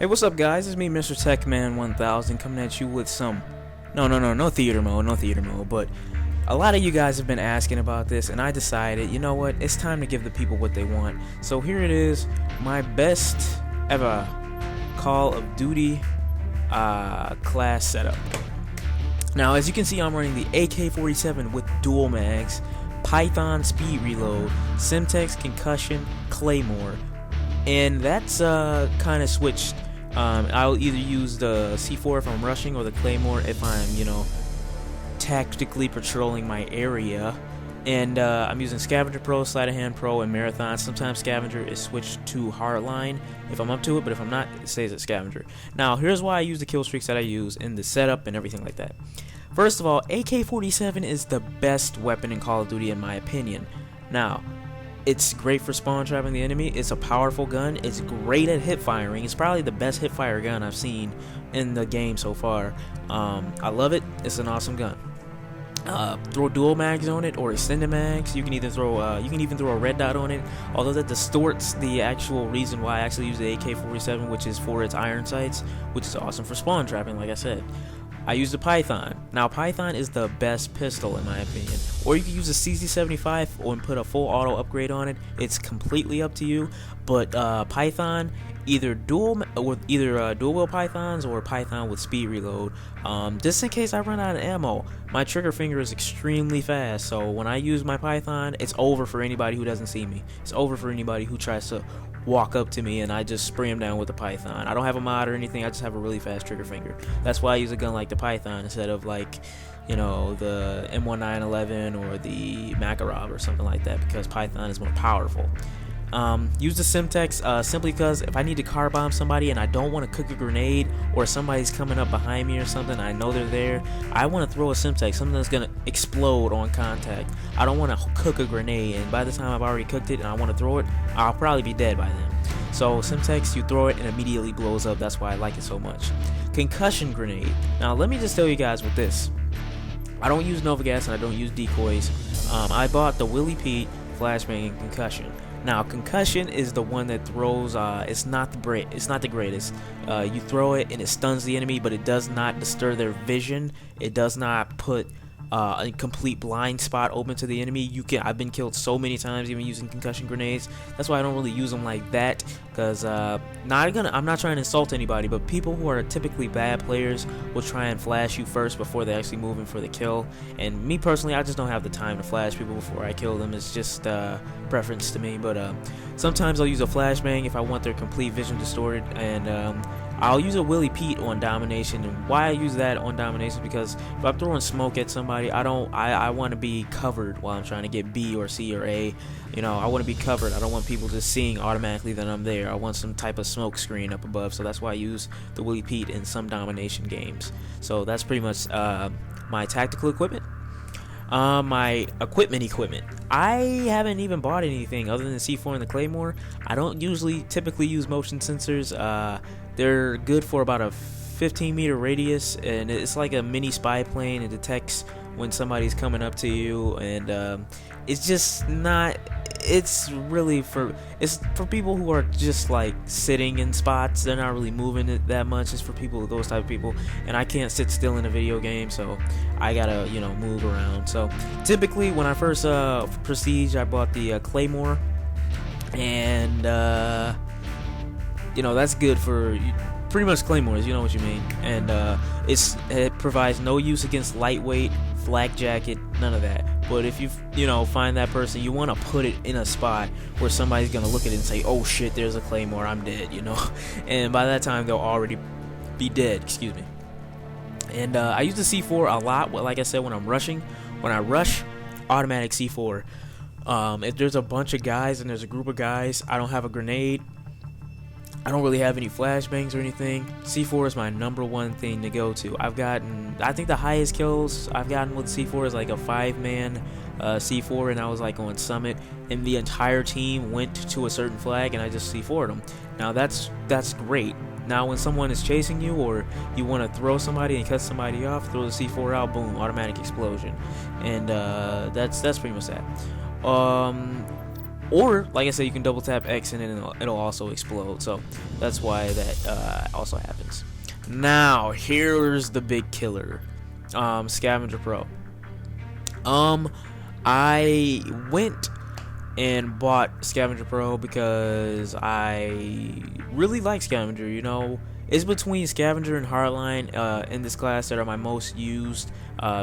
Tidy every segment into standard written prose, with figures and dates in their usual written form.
Hey, what's up, guys? It's me, Mr. Techman 1000, coming at you with some no theater mode, but a lot of you guys have been asking about this, and I decided, you know what, it's time to give the people what they want. So here it is, my best ever Call of Duty class setup. Now, as you can see, I'm running the AK-47 with dual mags, Python speed reload, Semtex concussion, Claymore, and that's kind of switched. I'll either use the C4 if I'm rushing or the Claymore if I'm, tactically patrolling my area. And I'm using Scavenger Pro, Sleight of Hand Pro, and Marathon. Sometimes Scavenger is switched to Hardline if I'm up to it, but if I'm not, it stays at Scavenger. Now, here's why I use the kill streaks that I use in the setup and everything like that. First of all, AK-47 is the best weapon in Call of Duty in my opinion. Now, it's great for spawn trapping the enemy. It's a powerful gun. It's great at hip firing. It's probably the best hip fire gun I've seen in the game so far. I love it. It's an awesome gun. Throw dual mags on it or extended mags. You can even throw a red dot on it. Although that distorts the actual reason why I actually use the AK-47, which is for its iron sights, which is awesome for spawn trapping, like I said. I use the Python. Now, Python is the best pistol in my opinion. Or you can use a CZ75 and put a full auto upgrade on it. It's completely up to you. But Python, either dual wheel Pythons or Python with speed reload. Just in case I run out of ammo, my trigger finger is extremely fast. So when I use my Python, it's over for anybody who doesn't see me. It's over for anybody who tries to walk up to me and I just spray him down with the Python. I don't have a mod or anything. I just have a really fast trigger finger. That's why I use a gun like the Python instead of the M1911 or the Makarov or something like that, because Python is more powerful. Use the Semtex simply because if I need to car bomb somebody and I don't want to cook a grenade, or somebody's coming up behind me or something, I know they're there, I want to throw a Semtex, something that's going to explode on contact. I don't want to cook a grenade, and by the time I've already cooked it and I want to throw it, I'll probably be dead by then. So Semtex, you throw it and it immediately blows up. That's why I like it so much. Concussion grenade. Now let me just tell you guys with this, I don't use Nova Gas and I don't use decoys. I bought the Willie Pete Flashbang and Concussion. Now, Concussion is the one that throws, it's not the greatest. You throw it and it stuns the enemy, but it does not disturb their vision. It does not put a complete blind spot open to the enemy. I've been killed so many times even using concussion grenades. That's why I don't really use them like that, because I'm not trying to insult anybody, but people who are typically bad players will try and flash you first before they actually move in for the kill. And me personally, I just don't have the time to flash people before I kill them. It's just preference to me. But sometimes I'll use a flashbang if I want their complete vision distorted, and I'll use a Willie Pete on domination. And why I use that on domination is because if I'm throwing smoke at somebody, I want to be covered while I'm trying to get B or C or A. I want to be covered. I don't want people just seeing automatically that I'm there. I want some type of smoke screen up above. So that's why I use the Willie Pete in some domination games. So that's pretty much my tactical equipment. My equipment. I haven't even bought anything other than the C4 and the Claymore. I don't typically use motion sensors. They're good for about a 15-meter radius, and it's like a mini spy plane. It detects when somebody's coming up to you, and it's just not. It's for people who are just like sitting in spots. They're not really moving it that much. It's for those type of people, and I can't sit still in a video game, so I gotta move around. So typically when I first Prestige, I bought the Claymore, and that's good for pretty much Claymores, you know what you mean. And it provides no use against lightweight, flak jacket, none of that. But if you find that person, you want to put it in a spot where somebody's gonna look at it and say, "Oh shit, there's a Claymore, I'm dead," and by that time they'll already be dead. Excuse me. And I use the C4 a lot. Like I said, when I'm rushing, when I rush, automatic C4. If there's a bunch of guys and there's a group of guys, I don't have a grenade, I don't really have any flashbangs or anything, C4 is my number one thing to go to. I think the highest kills I've gotten with C4 is like a 5-man C4, and I was like on Summit, and the entire team went to a certain flag and I just C4'd them. Now that's great. Now when someone is chasing you, or you want to throw somebody and cut somebody off, throw the C4 out, boom, automatic explosion. And that's pretty much that. Or, like I said, you can double tap X and then it'll also explode. So that's why that also happens. Now, here's the big killer. Scavenger Pro. I went and bought Scavenger Pro because I really like Scavenger. You know, it's between Scavenger and Hardline in this class that are my most used,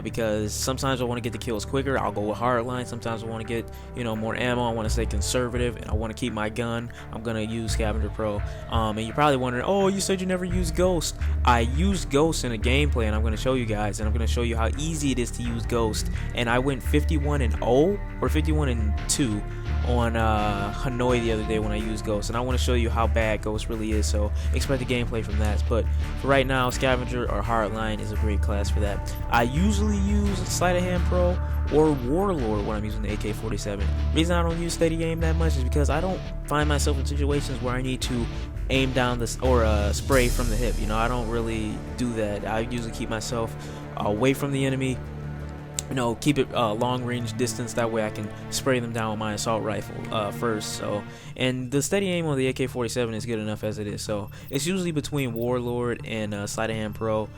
because sometimes I want to get the kills quicker, I'll go with Hardline. Sometimes I want to get, you know, more ammo, I want to stay conservative, and I want to keep my gun, I'm going to use Scavenger Pro. And you're probably wondering, oh, you said you never used Ghost. I used Ghost in a gameplay, and I'm going to show you guys, and I'm going to show you how easy it is to use Ghost. And I went 51-0 or 51-2 on Hanoi the other day when I used Ghost, and I want to show you how bad Ghost really is, so expect the gameplay from that. But for right now, Scavenger or Hardline is a great class for that. I usually use Sleight of Hand Pro or Warlord when I'm using the AK-47. The reason I don't use steady aim that much is because I don't find myself in situations where I need to aim down this or spray from the hip. You know, I don't really do that. I usually keep myself away from the enemy. You know, keep it long range distance, that way I can spray them down with my assault rifle first. So, and the steady aim on the AK-47 is good enough as it is, so it's usually between Warlord and Sleight of Hand Pro.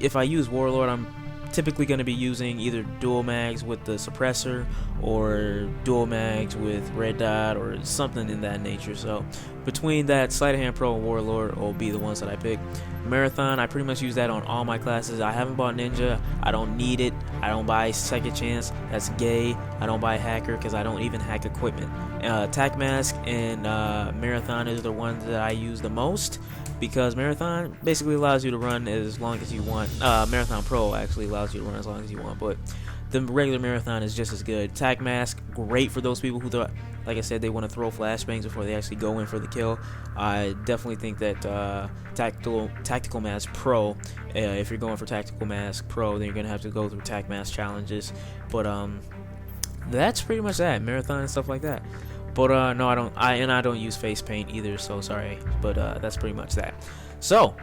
If I use Warlord, I'm typically going to be using either dual mags with the suppressor or dual mags with red dot or something in that nature. So between that, Sleight of Hand Pro and Warlord will be the ones that I pick. Marathon, I pretty much use that on all my classes. I haven't bought Ninja. I don't need it. I don't buy Second Chance. That's gay. I don't buy Hacker because I don't even hack equipment. Tac Mask and Marathon is the ones that I use the most, because Marathon basically allows you to run as long as you want. Marathon Pro actually allows you to run as long as you want, but the regular Marathon is just as good. Tac Mask, great for those people who thought, like I said, they want to throw flashbangs before they actually go in for the kill. I definitely think that Tactical Mask Pro, if you're going for Tactical Mask Pro, then you're gonna have to go through Tac Mask challenges. But that's pretty much that. Marathon and stuff like that. But no, I don't use face paint either, so sorry. But that's pretty much that. So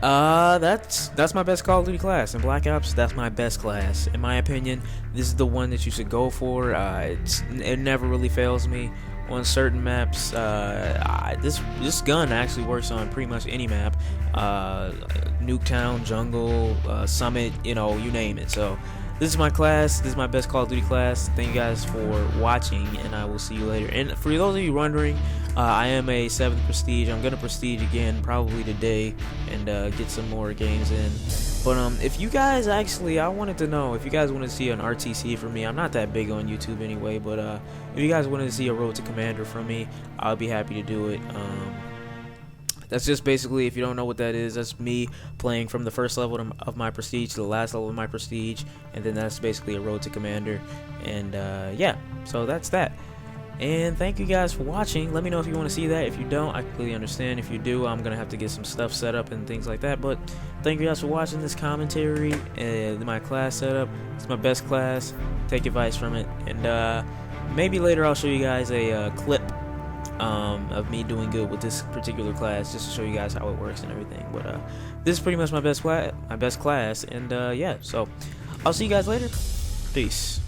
that's my best Call of Duty class. In Black Ops, that's my best class. In my opinion, this is the one that you should go for. It never really fails me. On certain maps, this gun actually works on pretty much any map. Nuketown, Jungle, Summit, you know, you name it. So this is my class. This is my best Call of Duty class. Thank you guys for watching, and I will see you later. And for those of you wondering, I am a 7th Prestige. I'm gonna Prestige again probably today and get some more games in. But if you guys actually, I wanted to know if you guys want to see an RTC from me. I'm not that big on YouTube anyway, but if you guys wanted to see a Road to Commander from me, I'll be happy to do it. That's just basically, if you don't know what that is, that's me playing from the first level of my Prestige to the last level of my Prestige, and then that's basically a Road to Commander. And yeah, so that's that. And thank you guys for watching. Let me know if you want to see that. If you don't, I completely understand. If you do, I'm gonna have to get some stuff set up and things like that. But thank you guys for watching this commentary and my class setup. It's my best class. Take advice from it. And maybe later I'll show you guys a clip of me doing good with this particular class, just to show you guys how it works and everything. But this is pretty much my best class. And yeah, so I'll see you guys later. Peace.